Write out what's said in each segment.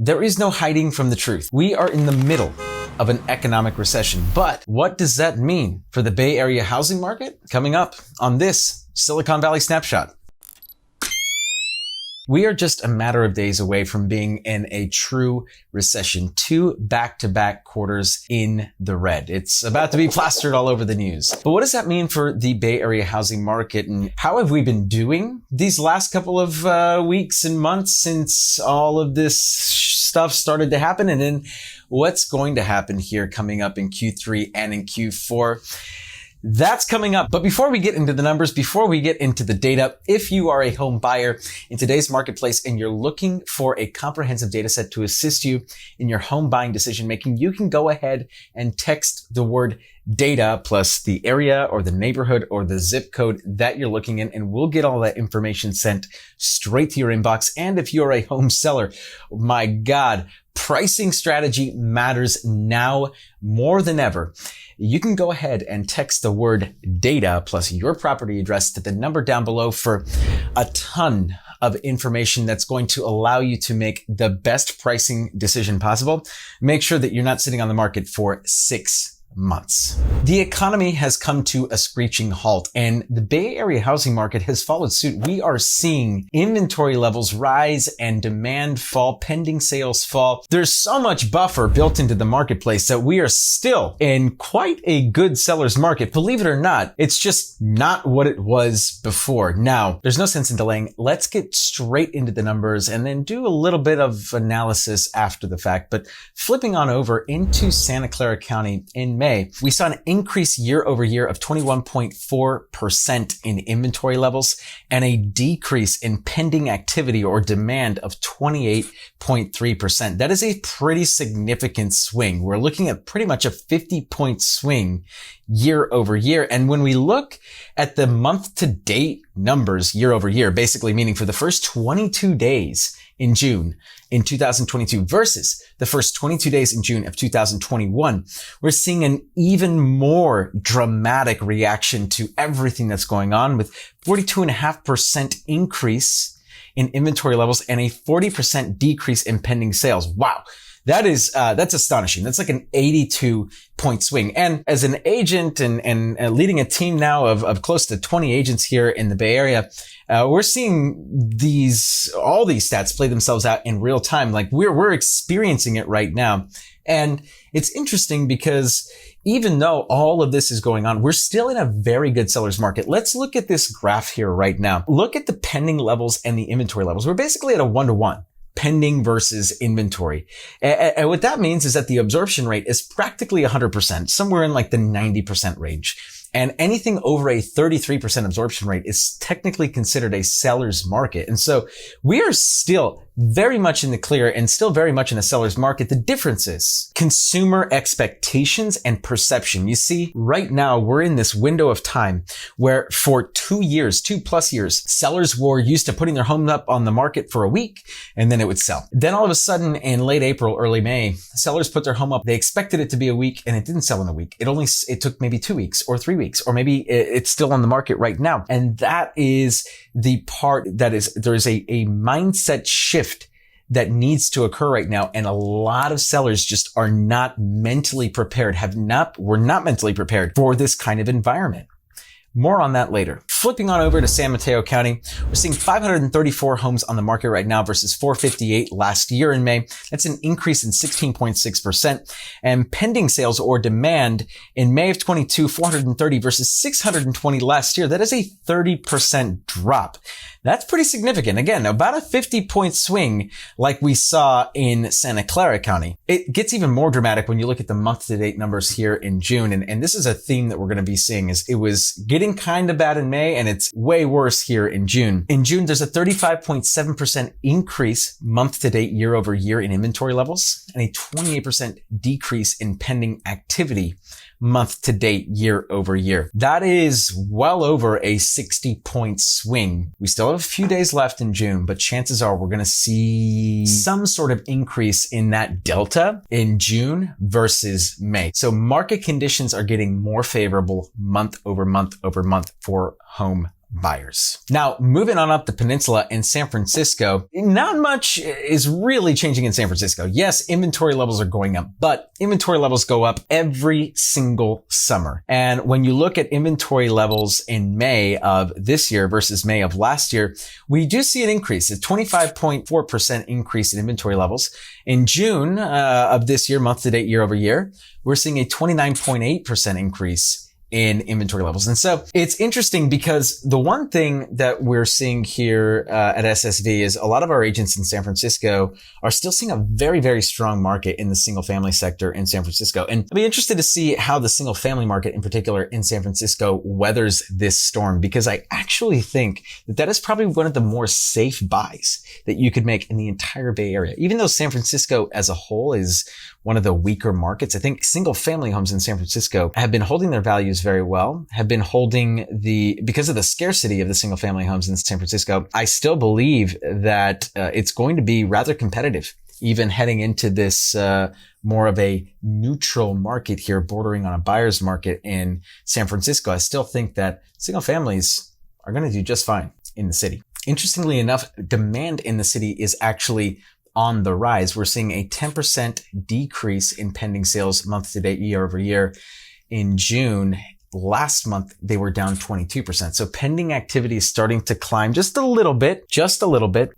There is no hiding from the truth. We are in the middle of an economic recession. But what does that mean for the Bay Area housing market? Coming up on this Silicon Valley Snapshot. We are just a matter of days away from being in a true recession. 2 back-to-back quarters in the red. It's about to be plastered all over the news. But what does that mean for the Bay Area housing market, and how have we been doing these last couple of weeks and months since all of this stuff started to happen? And then what's going to happen here coming up in Q3 and in Q4? That's coming up. But before we get into the numbers, before we get into the data, if you are a home buyer in today's marketplace and you're looking for a comprehensive data set to assist you in your home buying decision making, you can go ahead and text the word data plus the area or the neighborhood or the zip code that you're looking in, and we'll get all that information sent straight to your inbox. And if you're a home seller, my God, pricing strategy matters now more than ever. You can go ahead and text the word data plus your property address to the number down below for a ton of information that's going to allow you to make the best pricing decision possible. Make sure that you're not sitting on the market for 6 months. The economy has come to a screeching halt, and the Bay Area housing market has followed suit. We are seeing inventory levels rise and demand fall, pending sales fall. There's so much buffer built into the marketplace that we are still in quite a good seller's market. Believe it or not, it's just not what it was before. Now, there's no sense in delaying. Let's get straight into the numbers and then do a little bit of analysis after the fact. But flipping on over into Santa Clara County in May, we saw an increase year over year of 21.4% in inventory levels and a decrease in pending activity or demand of 28.3%. That is a pretty significant swing. We're looking at pretty much a 50-point swing year over year. And when we look at the month to date numbers year over year, basically meaning for the first 22 days in June in 2022 versus the first 22 days in June of 2021, we're seeing an even more dramatic reaction to everything that's going on, with 42.5% increase in inventory levels and a 40% decrease in pending sales. Wow. That's astonishing. That's like an 82-point swing. And as an agent and leading a team now of close to 20 agents here in the Bay Area, we're seeing all these stats play themselves out in real time. Like we're experiencing it right now. And it's interesting because even though all of this is going on, we're still in a very good seller's market. Let's look at this graph here right now. Look at the pending levels and the inventory levels. We're basically at a 1-to-1. Pending versus inventory. And what that means is that the absorption rate is practically 100%, somewhere in like the 90% range. And anything over a 33% absorption rate is technically considered a seller's market. And so we are still very much in the clear and still very much in a seller's market. The difference is consumer expectations and perception. You see, right now we're in this window of time where for 2 plus years, sellers were used to putting their home up on the market for a week and then it would sell. Then all of a sudden in late April, early May, sellers put their home up. They expected it to be a week and it didn't sell in a week. It took maybe 2 weeks or 3 weeks, or maybe it's still on the market right now. And that is the part that is, there is a mindset shift that needs to occur right now. And a lot of sellers just are not mentally prepared, were not mentally prepared for this kind of environment. More on that later. Flipping on over to San Mateo County, we're seeing 534 homes on the market right now versus 458 last year in May. That's an increase in 16.6%. And pending sales or demand in May of 22, 430 versus 620 last year. That is a 30% drop. That's pretty significant. Again, about a 50-point swing like we saw in Santa Clara County. It gets even more dramatic when you look at the month-to-date numbers here in June. And this is a theme that we're going to be seeing, is it was getting kind of bad in May and it's way worse here in June. In June, there's a 35.7% increase month-to-date year over year in inventory levels and a 28% decrease in pending activity month to date year over year. That is well over a 60-point swing. We still have a few days left in June, but chances are we're going to see some sort of increase in that delta in June versus May. So market conditions are getting more favorable month over month over month for home buyers. Now, moving on up the peninsula in San Francisco, not much is really changing in San Francisco. Yes, inventory levels are going up, but inventory levels go up every single summer. And when you look at inventory levels in May of this year versus May of last year, we do see an increase, a 25.4% increase in inventory levels. In June of this year, month to date, year over year, we're seeing a 29.8% increase in inventory levels. And so it's interesting because the one thing that we're seeing here at SSV is a lot of our agents in San Francisco are still seeing a very, very strong market in the single family sector in San Francisco. And I'll be interested to see how the single family market in particular in San Francisco weathers this storm, because I actually think that that is probably one of the more safe buys that you could make in the entire Bay Area. Even though San Francisco as a whole is one of the weaker markets, I think single family homes in San Francisco have been holding their values very well, have been holding because of the scarcity of the single family homes in San Francisco. I still believe that it's going to be rather competitive, even heading into this more of a neutral market here, bordering on a buyer's market in San Francisco. I still think that single families are going to do just fine in the city. Interestingly enough, demand in the city is actually on the rise. We're seeing a 10% decrease in pending sales month to date, year over year. In June, last month, they were down 22%. So pending activity is starting to climb just a little bit.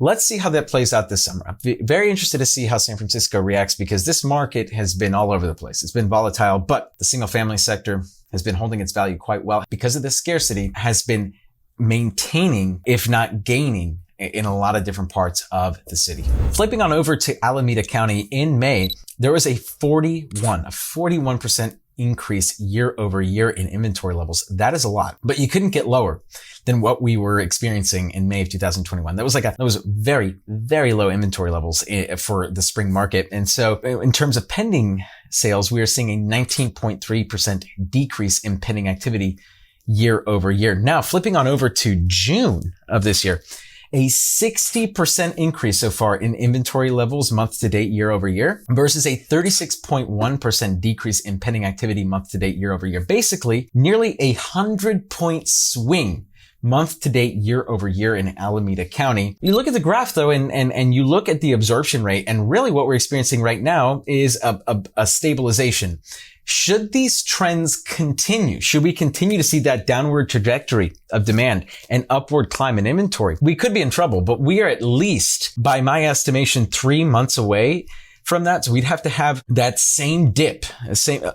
Let's see how that plays out this summer. I'm very interested to see how San Francisco reacts, because this market has been all over the place. It's been volatile, but the single family sector has been holding its value quite well because of the scarcity, has been maintaining, if not gaining, in a lot of different parts of the city. Flipping on over to Alameda County in May, there was a 41% increase year over year in inventory levels. That is a lot, but you couldn't get lower than what we were experiencing in May of 2021. That was very, very low inventory levels for the spring market. And so in terms of pending sales, we are seeing a 19.3% decrease in pending activity year over year. Now, flipping on over to June of this year, a 60% increase so far in inventory levels month to date, year over year, versus a 36.1% decrease in pending activity month to date, year over year. Basically, nearly 100-point swing month to date, year over year in Alameda County. You look at the graph though, and you look at the absorption rate, and really what we're experiencing right now is a stabilization. Should these trends continue? Should we continue to see that downward trajectory of demand and upward climb in inventory? We could be in trouble, but we are at least, by my estimation, 3 months away from that. So we'd have to have that same dip,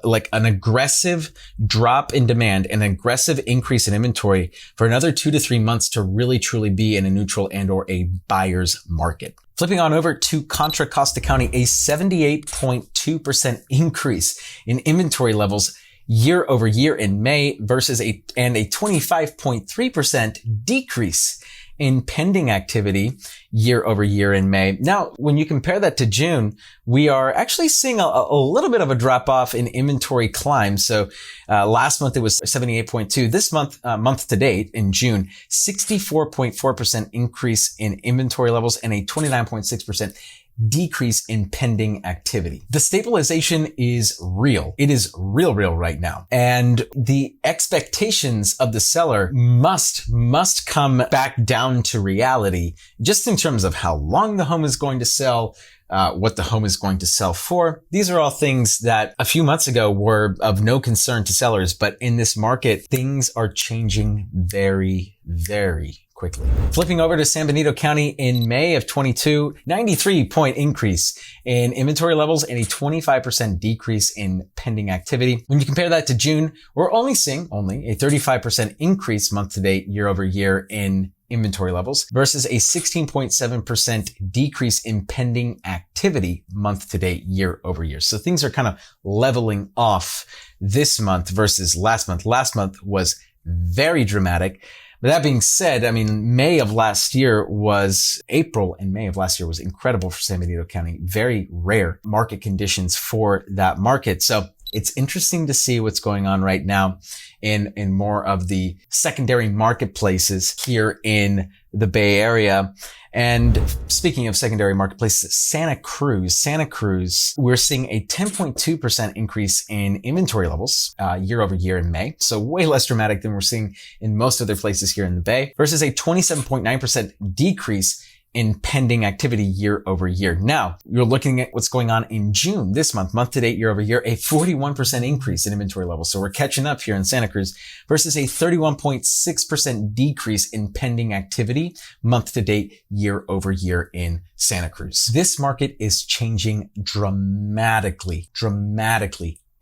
like an aggressive drop in demand, an aggressive increase in inventory for another 2 to 3 months to really truly be in a neutral and or a buyer's market. Flipping on over to Contra Costa County, a 78.2% increase in inventory levels year over year in May versus a 25.3% decrease in pending activity year over year in May. Now, when you compare that to June, we are actually seeing a little bit of a drop off in inventory climb. So last month it was 78.2. This month, month to date in June, 64.4% increase in inventory levels and a 29.6% decrease in pending activity. The stabilization is real. It is real right now. And the expectations of the seller must come back down to reality, just in terms of how long the home is going to sell, what the home is going to sell for. These are all things that a few months ago were of no concern to sellers, but in this market, things are changing very, very quickly. Flipping over to San Benito County in May of 22, 93-point increase in inventory levels and a 25% decrease in pending activity. When you compare that to June, we're only seeing a 35% increase month to date, year over year in inventory levels versus a 16.7% decrease in pending activity month to date, year over year. So things are kind of leveling off this month versus last month. Last month was very dramatic. But that being said, I mean, April and May of last year was incredible for San Benito County. Very rare market conditions for that market. So It's interesting to see what's going on right now in more of the secondary marketplaces here in the Bay Area. And speaking of secondary marketplaces, Santa Cruz, we're seeing a 10.2% increase in inventory levels year over year in May. So way less dramatic than we're seeing in most other places here in the Bay, versus a 27.9% decrease in pending activity year over year. Now, you're looking at what's going on in June, this month to date, year over year, a 41% increase in inventory levels. So we're catching up here in Santa Cruz, versus a 31.6% decrease in pending activity month to date, year over year in Santa Cruz. This market is changing dramatically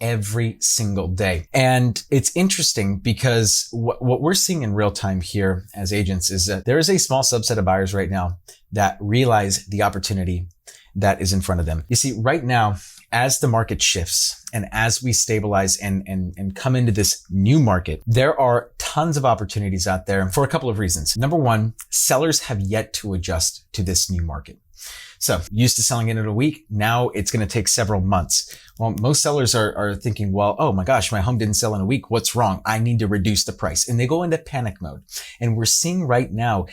every single day. And it's interesting because what we're seeing in real time here as agents is that there is a small subset of buyers right now that realize the opportunity that is in front of them. You see, right now, as the market shifts and as we stabilize and come into this new market, there are tons of opportunities out there for a couple of reasons. Number one, sellers have yet to adjust to this new market. So used to selling it in a week. Now it's going to take several months. Well, most sellers are thinking, well, oh my gosh, my home didn't sell in a week. What's wrong? I need to reduce the price. And they go into panic mode. And we're seeing right now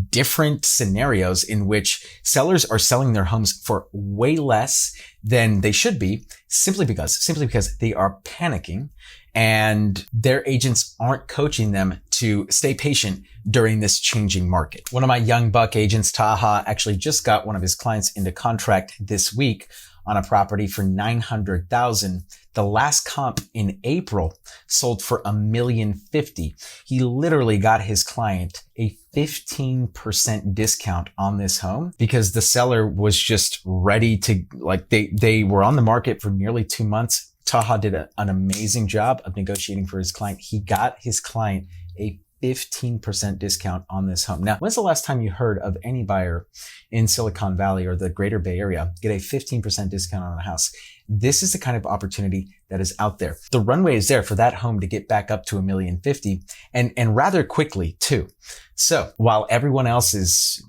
different scenarios in which sellers are selling their homes for way less than they should be, simply because they are panicking and their agents aren't coaching them to stay patient during this changing market. One of my young buck agents, Taha, actually just got one of his clients into contract this week on a property for $900,000. The last comp in April sold for $1,050,000. He literally got his client a 15% discount on this home because the seller was just ready to, they were on the market for nearly 2 months. Taha did an amazing job of negotiating for his client. He got his client a 15% discount on this home. Now, when's the last time you heard of any buyer in Silicon Valley or the greater Bay Area get a 15% discount on a house? This is the kind of opportunity that is out there. The runway is there for that home to get back up to $1,050,000 and rather quickly too. So while everyone else is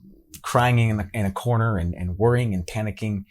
crying in a corner and worrying and panicking,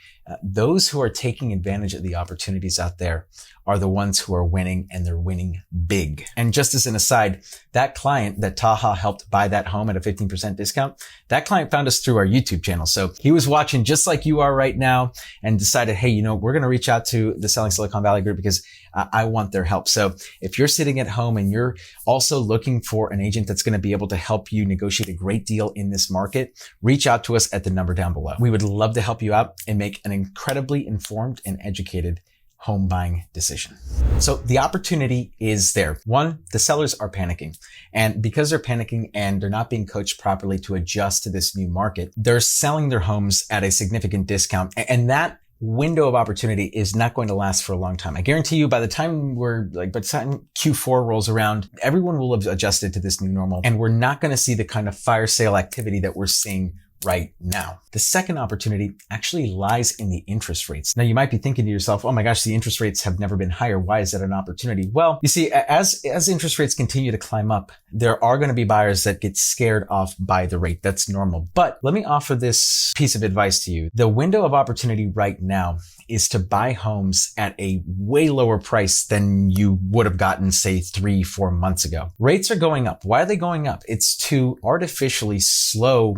those who are taking advantage of the opportunities out there are the ones who are winning, and they're winning big. And just as an aside, that client that Taha helped buy that home at a 15% discount, that client found us through our YouTube channel. So he was watching just like you are right now and decided, hey, we're going to reach out to the Selling Silicon Valley group because I want their help. So if you're sitting at home and you're also looking for an agent that's going to be able to help you negotiate a great deal in this market, reach out to us at the number down below. We would love to help you out and make an incredibly informed and educated home buying decision. So the opportunity is there. One, the sellers are panicking. And because they're panicking and they're not being coached properly to adjust to this new market, they're selling their homes at a significant discount. And that window of opportunity is not going to last for a long time. I guarantee you by the time Q4 rolls around, everyone will have adjusted to this new normal, and we're not going to see the kind of fire sale activity that we're seeing right now. The second opportunity actually lies in the interest rates. Now you might be thinking to yourself, oh my gosh, the interest rates have never been higher. Why is that an opportunity? Well, you see, as interest rates continue to climb up, there are going to be buyers that get scared off by the rate. That's normal. But let me offer this piece of advice to you. The window of opportunity right now is to buy homes at a way lower price than you would have gotten, say, 3-4 months ago. Rates are going up. Why are they going up? It's to artificially slow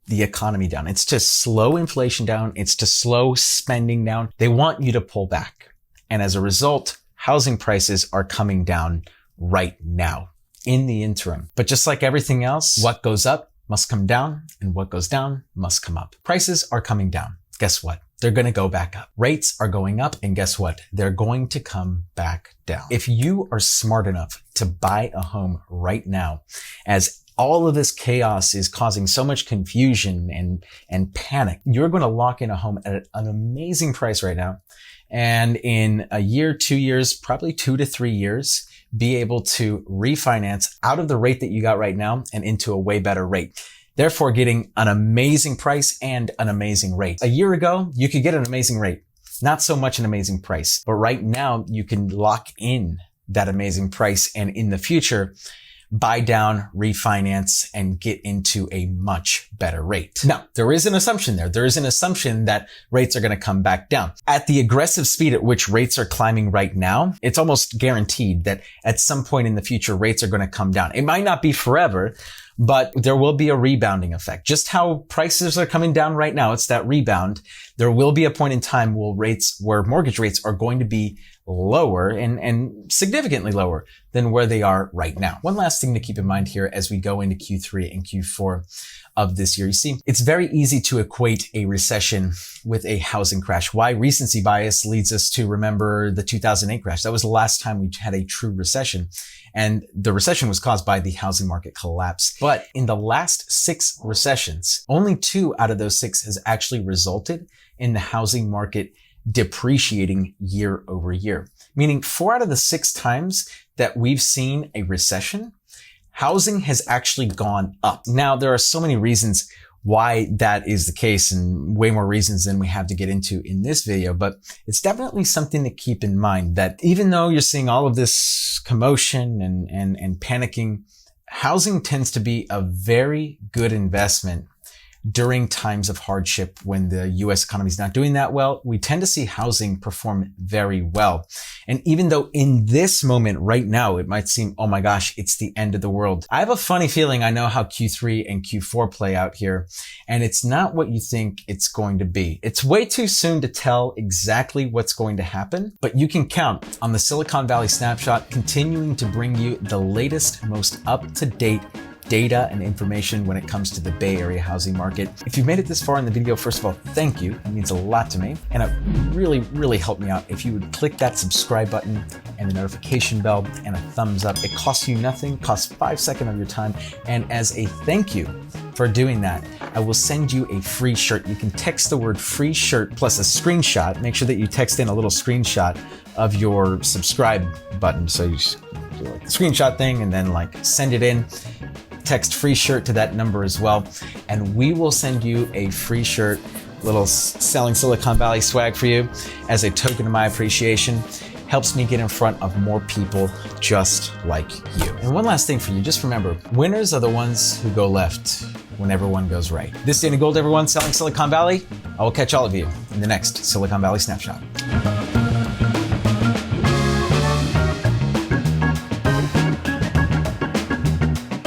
the economy down. It's to slow inflation down. It's to slow spending down. They want you to pull back. And as a result, housing prices are coming down right now in the interim. But just like everything else, what goes up must come down, and what goes down must come up. Prices are coming down. Guess what? They're going to go back up. Rates are going up, and guess what? They're going to come back down. If you are smart enough to buy a home right now, as all of this chaos is causing so much confusion and panic, you're going to lock in a home at an amazing price right now. And in a year, 2 years, probably 2 to 3 years, be able to refinance out of the rate that you got right now and into a way better rate. Therefore, getting an amazing price and an amazing rate. A year ago, you could get an amazing rate, not so much an amazing price. But right now, you can lock in that amazing price. And in the future, buy down, refinance, and get into a much better rate. Now, there is an assumption there. There is an assumption that rates are going to come back down. At the aggressive speed at which rates are climbing right now, it's almost guaranteed that at some point in the future, rates are going to come down. It might not be forever, but there will be a rebounding effect. Just how prices are coming down right now, it's that rebound. There will be a point in time where mortgage rates are going to be lower and significantly lower than where they are right now. One last thing to keep in mind here as we go into Q3 and Q4 of this year. You see, it's very easy to equate a recession with a housing crash. Why? Recency bias leads us to remember the 2008 crash. That was the last time we had a true recession. And the recession was caused by the housing market collapse. But in the last 6 recessions, only 2 out of those 6 has actually resulted in the housing market depreciating year over year. Meaning 4 out of the 6 times that we've seen a recession, housing has actually gone up. Now, there are so many reasons why that is the case, and way more reasons than we have to get into in this video, but it's definitely something to keep in mind that even though you're seeing all of this commotion and panicking, housing tends to be a very good investment during times of hardship. When the US economy is not doing that well, we tend to see housing perform very well. And even though in this moment right now, it might seem, oh my gosh, it's the end of the world, I have a funny feeling I know how Q3 and Q4 play out here, and it's not what you think it's going to be. It's way too soon to tell exactly what's going to happen, but you can count on the Silicon Valley Snapshot continuing to bring you the latest, most up-to-date data and information when it comes to the Bay Area housing market. If you've made it this far in the video, first of all, thank you. It means a lot to me. And it really, really helped me out if you would click that subscribe button and the notification bell and a thumbs up. It costs you nothing, costs 5 seconds of your time. And as a thank you for doing that, I will send you a free shirt. You can text the word free shirt plus a screenshot. Make sure that you text in a little screenshot of your subscribe button. So you just do like the screenshot thing and then like send it in. Text free shirt to that number as well, and we will send you a free shirt, little selling Silicon Valley swag for you as a token of my appreciation. Helps me get in front of more people just like you. And one last thing for you, just remember, winners are the ones who go left when everyone goes right. This is Danny Gold, everyone, selling Silicon Valley. I will catch all of you in the next Silicon Valley Snapshot.